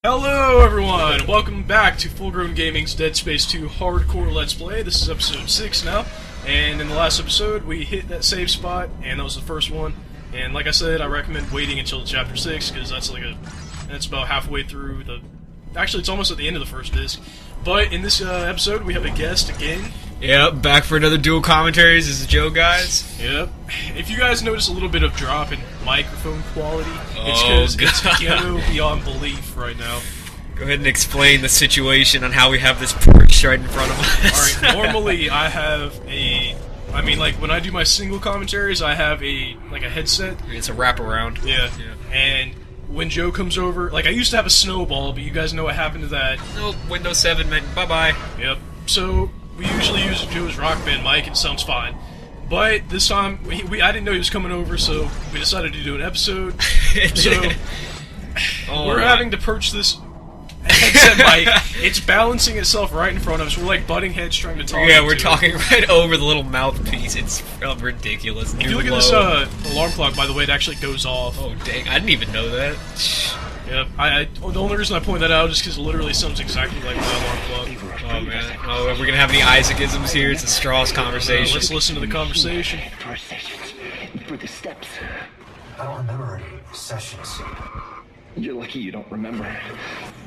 Hello everyone, welcome back to Full Grown Gaming's Dead Space 2 Hardcore Let's Play. This is episode 6 now, and in the last episode we hit that save spot, and that was the first one. And like I said, I recommend waiting until chapter 6, because that's about halfway through the... Actually, it's almost at the end of the first disc. But in this episode, we have a guest again. Yep, back for another dual commentaries. This is Joe, guys. Yep. If you guys notice a little bit of drop in microphone quality, it's because it's ghetto beyond belief right now. Go ahead and explain the situation on how we have this perch right in front of us. Alright, normally I have when I do my single commentaries, I have a headset. It's a wraparound. Yeah. And when Joe comes over, I used to have a snowball, but you guys know what happened to that. Oh, Windows 7 meant bye-bye. Yep. So, we usually use Joe's Rock Band mic, and it sounds fine. But this time, I didn't know he was coming over, so we decided to do an episode. So, we're having to perch this headset mic. It's balancing itself right in front of us. We're like butting heads trying to talk. Yeah, we're talking right over the little mouthpiece. It's ridiculous. If you look at this alarm clock, by the way, it actually goes off. Oh, dang. I didn't even know that. Yeah, the only reason I point that out is because it literally sounds exactly like my alarm clock. Oh, man. Oh, are we going to have any Isaac-isms here? It's a Strauss conversation. Let's listen to the conversation. For the steps. I don't remember any sessions. You're lucky you don't remember.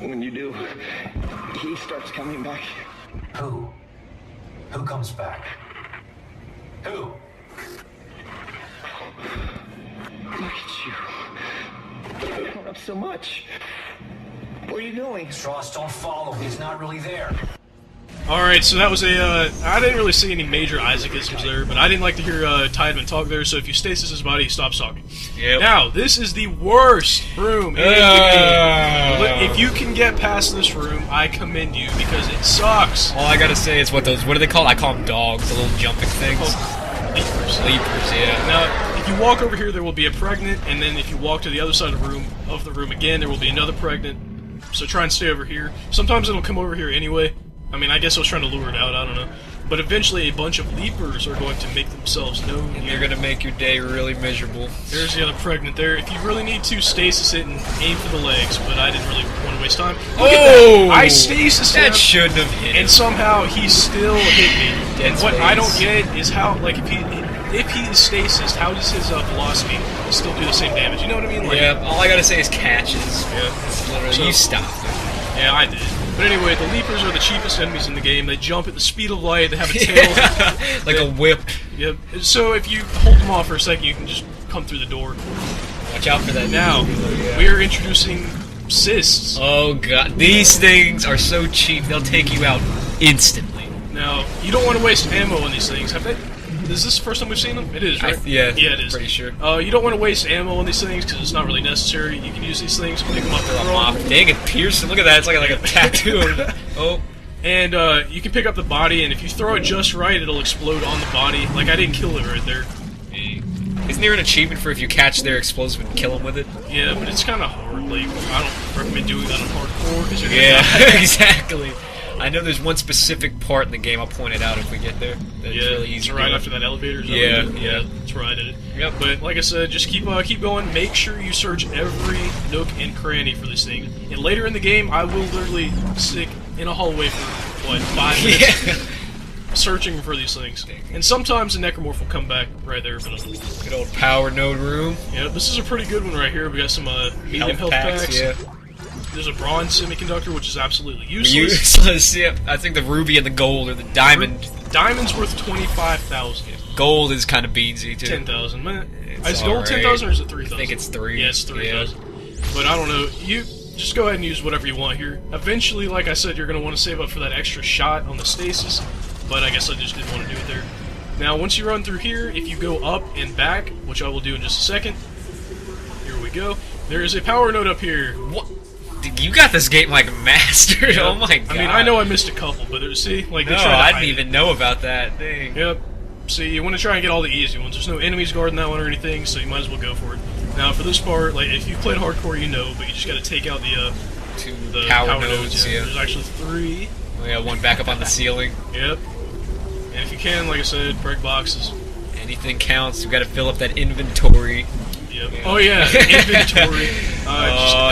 When you do, he starts coming back. Who? Who comes back? Who? Look at you. You're going up so much. Where are you going? Strauss, don't follow. He's not really there. Alright, so that was I didn't really see any major Isaac-isms there, but I didn't like to hear Tideman talk there, so if you stasis his body, he stops talking. Yep. Now, this is the worst room in the game. If you can get past this room, I commend you, because it sucks. All I gotta say is what do they call? I call them dogs, the little jumping things. Leapers. Leapers, yeah. Now, if you walk over here, there will be a pregnant, and then if you walk to the other side of the room again, there will be another pregnant. So try and stay over here. Sometimes it'll come over here anyway. I mean, I guess I was trying to lure it out, I don't know. But eventually a bunch of leapers are going to make themselves known. And they're going to make your day really miserable. There's the other pregnant there. If you really need to, stasis it and aim for the legs, but I didn't really want to waste time. Look at that! I stasis him, that shouldn't have hit him. And somehow he still hit me. And what I don't get is how, if he is stasis, how does his velocity still do the same damage? You know what I mean? Yeah, all I gotta say is catches. Yeah. It's literally, you stopped him. Yeah, I did. But anyway, the Leapers are the cheapest enemies in the game. They jump at the speed of light, they have a tail. Like a whip. Yep. So if you hold them off for a second, you can just come through the door. Watch out for that. Now, we are introducing cysts. Oh god, these things are so cheap, they'll take you out instantly. Now, you don't want to waste ammo on these things. Is this the first time we've seen them? It is, right? Yeah, it is. Pretty sure. You don't want to waste ammo on these things because it's not really necessary. You can use these things, pick them up, throw them off. Dang it, Pearson! Look at that. It's like a tattoo. Oh. And you can pick up the body, and if you throw it just right, it'll explode on the body. Like I didn't kill it right there. Isn't there an achievement for if you catch their explosive and kill them with it? Yeah, but it's kind of hard. Like I don't recommend doing that on hardcore because exactly. I know there's one specific part in the game. I'll point it out if we get there. That's really easy. It's right after that elevator. Yeah, that's where I did it. Yep. But like I said, just keep going. Make sure you search every nook and cranny for this thing. And later in the game, I will literally stick in a hallway for what 5 minutes searching for these things. And sometimes the necromorph will come back right there. But good old power node room. Yeah, this is a pretty good one right here. We got some medium health packs. Yeah. There's a bronze semiconductor, which is absolutely useless. Useless, yeah. I think the ruby and the gold or the diamond. Diamond's worth 25,000. Gold is kind of beansy too. 10,000. Is gold 10,000 or is it 3,000? I think it's 3. Yeah, it's 3,000. But I don't know. You just go ahead and use whatever you want here. Eventually, like I said, you're going to want to save up for that extra shot on the stasis. But I guess I just didn't want to do it there. Now, once you run through here, if you go up and back, which I will do in just a second. Here we go. There is a power node up here. What? You got this game like mastered. Yeah. Oh my god. I mean, I know I missed a couple, but see, like they I didn't even know about that. Dang. Yep. See, you want to try and get all the easy ones. There's no enemies guarding that one or anything, so you might as well go for it. Now, for this part, like if you played hardcore, you know, but you just got to take out the power nodes. Yeah. There's actually 3. We got one back up on the ceiling. Yep. And if you can, like I said, break boxes. Anything counts. You got to fill up that inventory. Yep. Yeah. Oh yeah, inventory.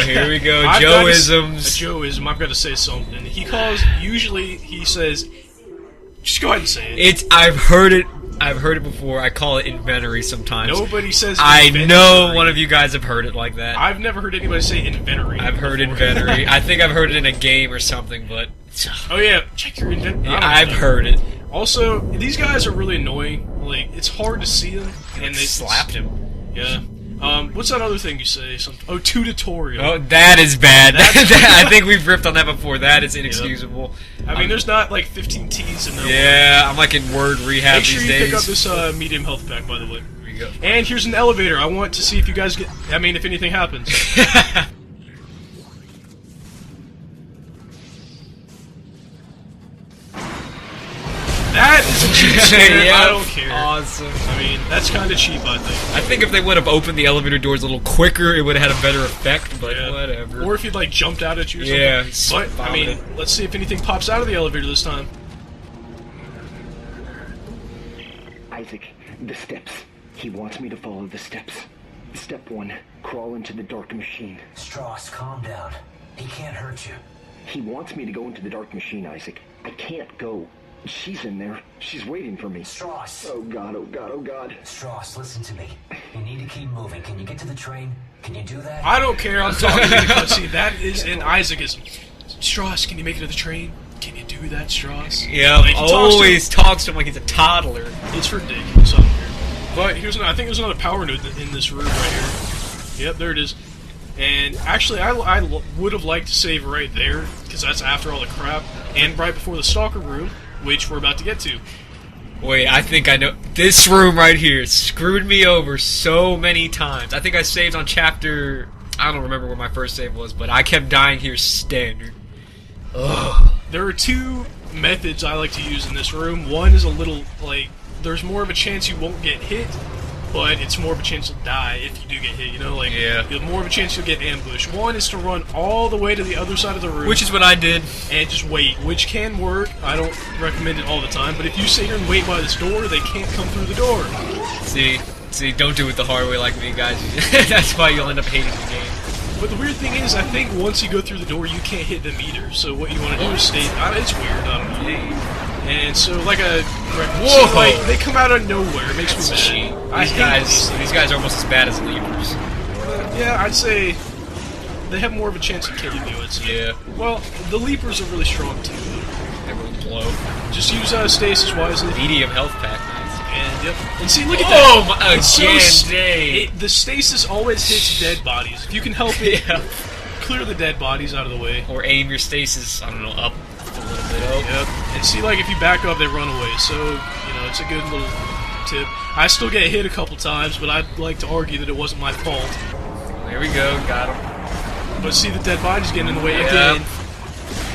Here we go, A Joeisms. Joeism. I've got to say something. Usually he says, just go ahead and say it. I've heard it before. I call it inventory sometimes. Nobody says I inventory. know one of you guys have heard it like that. I've never heard anybody say inventory. I've heard inventory. I think I've heard it in a game or something, but... Oh yeah, check your inventory. Yeah, I've heard it. Also, these guys are really annoying. Like, it's hard to see them, and they slapped him. Yeah. What's that other thing you say? Oh, tutorial. Oh, that is bad. I think we've ripped on that before. That is inexcusable. Yep. I mean, there's not like 15 T's in there. Yeah, I'm like in word rehab these days. Make sure you pick up this medium health pack, by the way. Here we go. And here's an elevator. I want to see if you guys get... I mean, if anything happens. That is a cheap scanner. Yep, I don't care. Awesome. I mean, that's kind of cheap, I think. I think if they would have opened the elevator doors a little quicker, it would have had a better effect, but whatever. Or if he'd, like, jumped out at you or something. But, I mean, let's see if anything pops out of the elevator this time. Isaac, the steps. He wants me to follow the steps. Step 1, crawl into the dark machine. Strauss, calm down. He can't hurt you. He wants me to go into the dark machine, Isaac. I can't go. She's in there. She's waiting for me. Strauss! Oh God, oh God, oh God. Strauss, listen to me. You need to keep moving. Can you get to the train? Can you do that? I don't care. I'm talking because, see, that is an Isaacism. Strauss, can you make it to the train? Can you do that, Strauss? Yeah, like, always talks to him like he's a toddler. It's ridiculous up here. But here's I think there's another power node in this room right here. Yep, there it is. And actually, I would have liked to save right there, because that's after all the crap, and right before the Stalker room, which we're about to get to. Wait, I think I know. This room right here screwed me over so many times. I think I saved on chapter... I don't remember where my first save was, but I kept dying here standard. Ugh. There are two methods I like to use in this room. One is a little, like, there's more of a chance you won't get hit, but it's more of a chance to die if you do get hit, you know? Like, you have more of a chance you'll get ambushed. One is to run all the way to the other side of the room. Which is what I did. And just wait, which can work. I don't recommend it all the time, but if you sit here and wait by this door, they can't come through the door. See, don't do it the hard way like me, guys. That's why you'll end up hating the game. But the weird thing is, I think once you go through the door, you can't hit them either. So what you want to do is stay... it's weird, I don't know. And so, like whoa! So, like, they come out of nowhere. It makes me mad. These guys are almost as bad as Leapers. Yeah, I'd say they have more of a chance of killing you, I'd say. Yeah. Well, the Leapers are really strong, too. They really blow. Just use stasis wisely. Medium health pack, nice. And, yep. And see, look at that! The the stasis always hits dead bodies. If you can help it, clear the dead bodies out of the way. Or aim your stasis, I don't know, up a little bit up. Yep. And see, like, if you back up, they run away. So, you know, it's a good little tip. I still get hit a couple times, but I'd like to argue that it wasn't my fault. There we go, got him. But see, the dead bodies getting in the way again.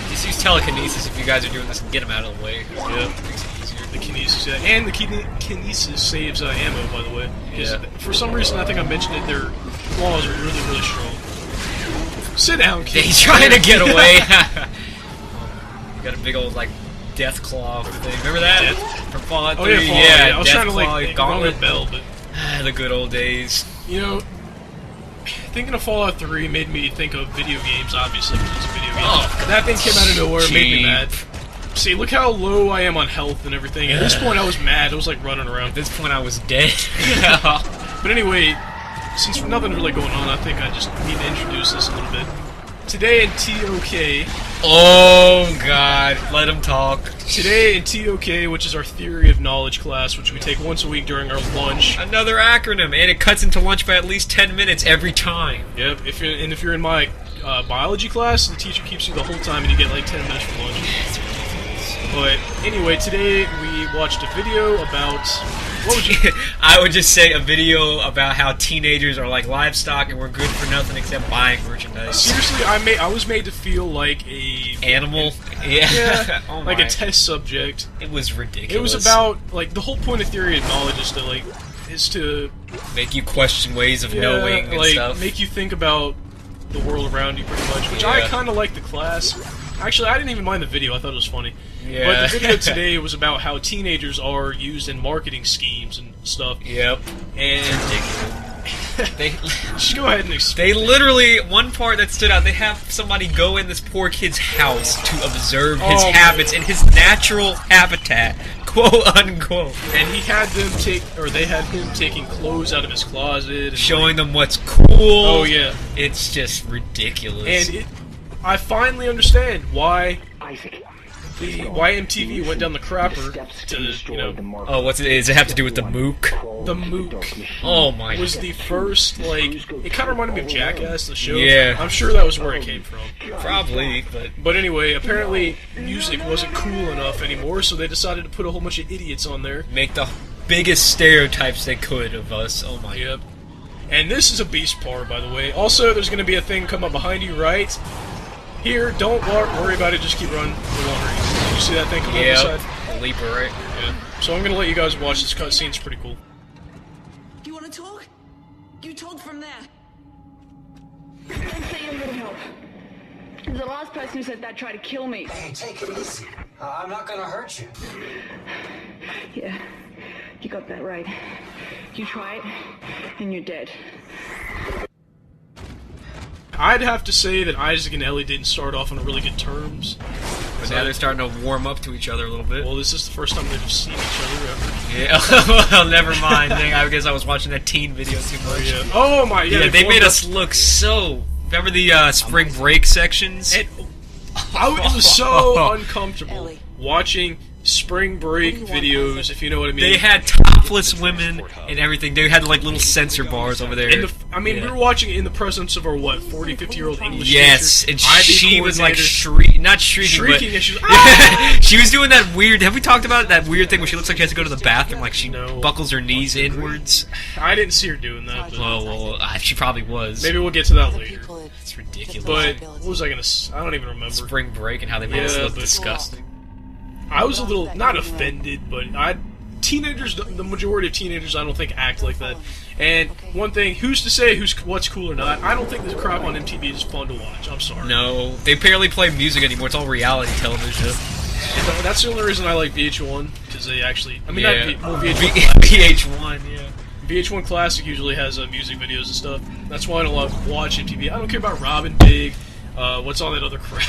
Just use telekinesis if you guys are doing this and get them out of the way. Yep. Makes it easier. The kinesis, yeah. And the kinesis saves ammo, by the way. Yeah. For some reason, I think I mentioned it, their claws are really, really strong. Sit down, kid. He's trying to get away. You got a big old, like, death claw thing. Remember that? From Fallout 3? Oh, yeah, I was trying to, like, gauntlet bell, but... The good old days. You know, thinking of Fallout 3 made me think of video games, obviously, because it's a video game. Oh, that thing came out of nowhere, it made me mad. See, look how low I am on health and everything. At this point, I was mad. I was, like, running around. At this point, I was dead. But anyway, since nothing's really going on, I think I just need to introduce this a little bit. Today in TOK... Oh, God. Let him talk. Today in TOK, which is our Theory of Knowledge class, which we take once a week during our lunch. Another acronym, and it cuts into lunch by at least 10 minutes every time. Yep, if you're in my biology class, the teacher keeps you the whole time and you get like 10 minutes for lunch. But anyway, today we watched a video about... What would you... I would just say a video about how teenagers are like livestock and we're good for nothing except buying merchandise. Seriously, I was made to feel like a... Animal? Yeah. Oh like a test subject. It was ridiculous. It was about, like, the whole point of Theory of Knowledge is to... Make you question ways of knowing and stuff. Make you think about the world around you pretty much, which I kind of like the class. Actually, I didn't even mind the video. I thought it was funny. Yeah. But the video today was about how teenagers are used in marketing schemes and stuff. Yep. And They Just go ahead and they explain. literally, one part that stood out, they have somebody go in this poor kid's house to observe his Oh, habits in his natural habitat, quote unquote, And he had them they had him taking clothes out of his closet and showing them what's cool. Oh yeah, It's just ridiculous. and I finally understand why Isaac. why MTV went down the crapper to Oh, what's it? Does it have to do with the mook? The Mook Oh my was god. the first it kind of reminded me of Jackass, the show. Yeah. I'm sure that was where it came from. Probably, but Anyway, apparently music wasn't cool enough anymore, so they decided to put a whole bunch of idiots on there. make the biggest stereotypes they could of us. Oh my god. Yep. And this is a beast part, by the way. Also, there's going to be a thing come up behind you, right? Here, don't worry about it, just keep running. Did you see that thing come up Yeah, beside? the leaper, right? Yeah. So I'm going to let you guys watch this cutscene, it's pretty cool. You want to talk? You talk from there. Let's say a little help. The last person who said that tried to kill me. Hey, take it easy. I'm not gonna hurt you. Yeah, you got that right. You try it, and you're dead. I'd have to say that Isaac and Ellie didn't start off on really good terms. But now they're starting to warm up to each other a little bit. Well, this is the first time they've seen each other ever. Yeah, well, never mind. Dang, I guess I was watching that teen video too much. Yeah. Oh my, Yeah, they made us look so... Remember the spring break sections? It was so uncomfortable Ellie. watching spring break videos, if you know what I mean. They had topless women and everything. They had like little censor bars over there. We Yeah. were watching it in the presence of our, 40, 50-year-old English Yes, teacher. and I'd be she was like coordinator. not shrieking, Shrieking, but and she was, "Ah!" she was doing that weird. Have we talked about it? That weird thing where she looks like she has to go to the bathroom, like she No. buckles her knees inwards? I didn't see her doing that, but Well, she probably was. maybe we'll get to that later. It's ridiculous. But what was I gonna? I don't even remember. Spring break and how they made us Yeah, look but- disgusting. I was a little not offended, but teenagers, the majority of teenagers, I don't think act like that. And one thing, who's to say what's cool or not? I don't think this crap on MTV is fun to watch. I'm sorry. No, they barely play music anymore. It's all reality television. And that's the only reason I like VH1, because they actually, I mean, Yeah. not VH1. VH1, yeah. VH1 Classic usually has music videos and stuff. That's why I don't watch MTV. I don't care about Robin Big. What's on that other crap?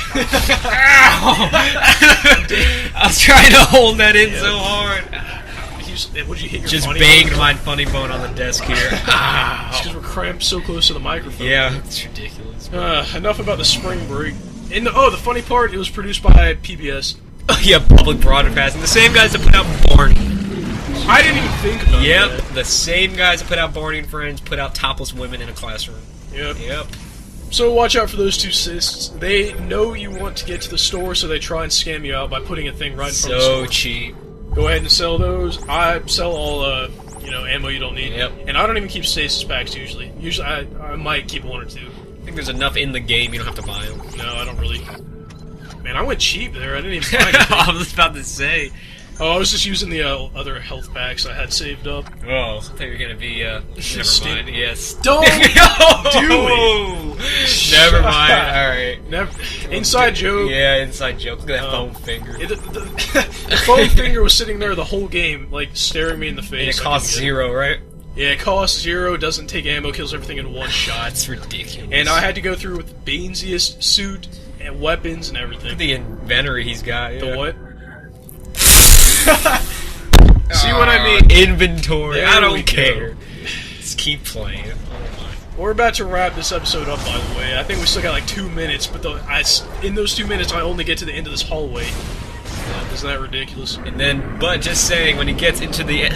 I was trying to hold that in so hard. Would you hit your Just funny banged bone? my funny bone on the desk here. It's because we're cramped so close to the microphone. Yeah, it's ridiculous. Enough about the spring break. And the funny part, it was produced by PBS. Yeah, public broadcasting. The same guys that put out Barney. I didn't even think about Yep, that. the same guys that put out Barney and Friends put out topless women in a classroom. Yep. Yep. So watch out for those two cysts. They know you want to get to the store, so they try and scam you out by putting a thing right in front of the So store. cheap. Go ahead and sell those. I sell all, ammo you don't need. Yep. And I don't even keep stasis packs usually. Usually I might keep one or two. I think there's enough in the game, you don't have to buy them. No, I don't really. Man, I went cheap there. I didn't even buy anything. I was about to say. Oh, I was just using the other health packs I had saved up. Oh, I thought you were gonna be, never Sting- mind. Yes. Don't do it! Never mind, alright. Never. Inside joke. Yeah, inside joke. Look at that foam finger. The foam finger was sitting there the whole game, like staring me in the face. And it I costs couldn't get it. 0, right? Yeah, it costs 0, doesn't take ammo, kills everything in one shot. That's ridiculous. And I had to go through with the beansiest suit and weapons and everything. the inventory he's got. Yeah. The what? See what I mean? Inventory. There I we don't go. care. Just keep playing. Oh We're about to wrap this episode up, by the way. I think we still got like 2 minutes, but in those 2 minutes, I only get to the end of this hallway. Isn't that ridiculous? my. And then, but just saying, when he gets into the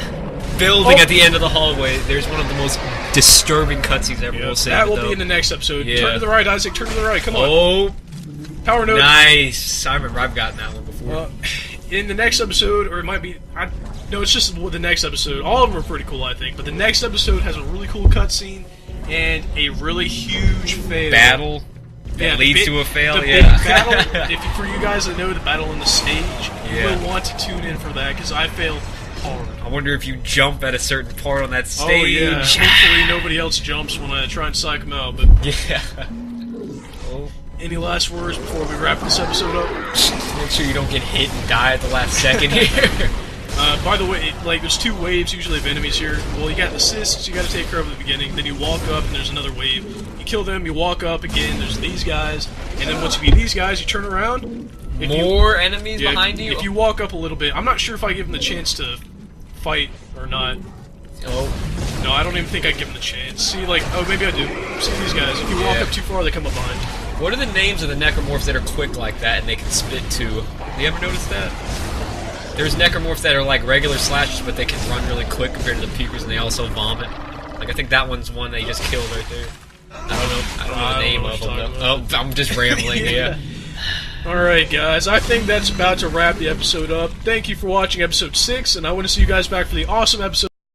building at the end of the hallway, there's one of the most disturbing cutscenes ever. Yeah, We'll say that will be in the next episode. Yeah. Turn to the right, Isaac. Turn to the right. Come on. Oh, Power node. nice! I remember I've gotten that one before. In the next episode, or it might be... no, it's just the next episode. All of them are pretty cool, I think. But the next episode has a really cool cutscene and a really huge fail. Battle that Yeah, the leads big- to a fail. the Yeah. big battle. For you guys that know the battle on the stage, Yeah. you will want to tune in for that, because I failed hard. I wonder if you jump at a certain part on that stage. Oh, yeah. Hopefully nobody else jumps when I try and psych them out. But Yeah. Oh. any last words before we wrap this episode up? Make sure you don't get hit and die at the last second here. By the way, like, there's 2 waves usually of enemies here. Well, you got the cysts you gotta take care of at the beginning, then you walk up and there's another wave. You kill them, you walk up again, there's these guys, and then once you beat these guys, you turn around. More enemies behind you? If you walk up a little bit, I'm not sure if I give them the chance to fight or not. Oh. No, I don't even think I give them the chance. See, like, oh, maybe I do. See these guys, if you walk up too far, they come up behind you. What are the names of the necromorphs that are quick like that and they can spit too? Have you ever noticed that? There's necromorphs that are like regular slashers, but they can run really quick compared to the peekers, and they also vomit. Like, I think that one's one that you just killed right there. I don't know the name of them, though. Oh, I'm just rambling, yeah. Alright, guys, I think that's about to wrap the episode up. Thank you for watching episode 6, and I want to see you guys back for the awesome episode